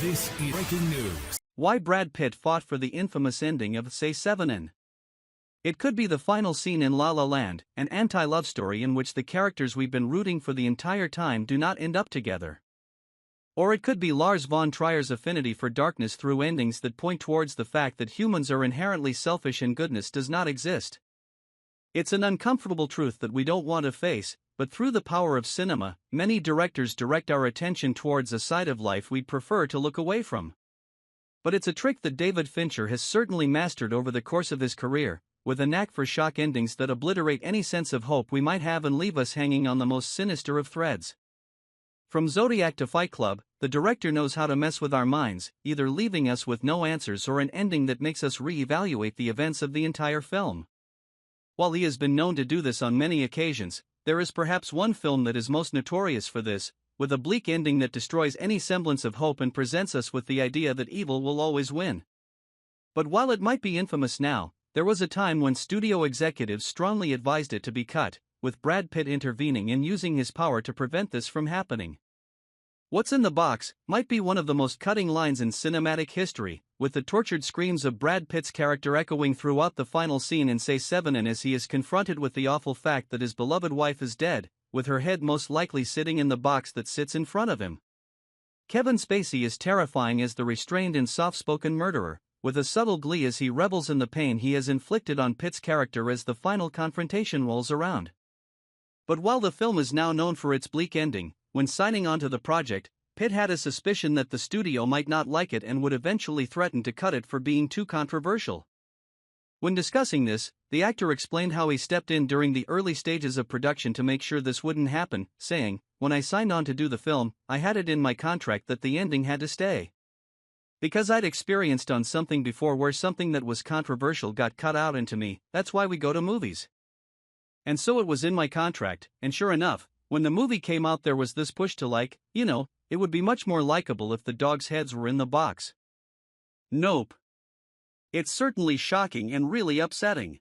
This is breaking news. Why Brad Pitt fought for the infamous ending of Se7en. It could be the final scene in La La Land, an anti-love story in which the characters we've been rooting for the entire time do not end up together. Or it could be Lars von Trier's affinity for darkness through endings that point towards the fact that humans are inherently selfish and goodness does not exist. It's an uncomfortable truth that we don't want to face, but through the power of cinema, many directors direct our attention towards a side of life we'd prefer to look away from. But it's a trick that David Fincher has certainly mastered over the course of his career, with a knack for shock endings that obliterate any sense of hope we might have and leave us hanging on the most sinister of threads. From Zodiac to Fight Club, the director knows how to mess with our minds, either leaving us with no answers or an ending that makes us re-evaluate the events of the entire film. While he has been known to do this on many occasions, there is perhaps one film that is most notorious for this, with a bleak ending that destroys any semblance of hope and presents us with the idea that evil will always win. But while it might be infamous now, there was a time when studio executives strongly advised it to be cut, with Brad Pitt intervening and using his power to prevent this from happening. "What's in the box" might be one of the most cutting lines in cinematic history, with the tortured screams of Brad Pitt's character echoing throughout the final scene in Se7en as he is confronted with the awful fact that his beloved wife is dead, with her head most likely sitting in the box that sits in front of him. Kevin Spacey is terrifying as the restrained and soft-spoken murderer, with a subtle glee as he revels in the pain he has inflicted on Pitt's character as the final confrontation rolls around. But while the film is now known for its bleak ending, when signing on to the project, Pitt had a suspicion that the studio might not like it and would eventually threaten to cut it for being too controversial. When discussing this, the actor explained how he stepped in during the early stages of production to make sure this wouldn't happen, saying, "When I signed on to do the film, I had it in my contract that the ending had to stay. Because I'd experienced on something before where something that was controversial got cut out into me, that's why we go to movies. And so it was in my contract, and sure enough, when the movie came out there was this push to it would be much more likable if the dogs' heads were in the box." Nope. It's certainly shocking and really upsetting.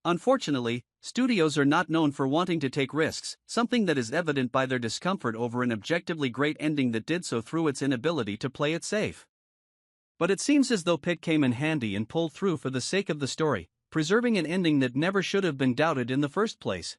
Unfortunately, studios are not known for wanting to take risks, something that is evident by their discomfort over an objectively great ending that did so through its inability to play it safe. But it seems as though Pitt came in handy and pulled through for the sake of the story, preserving an ending that never should have been doubted in the first place.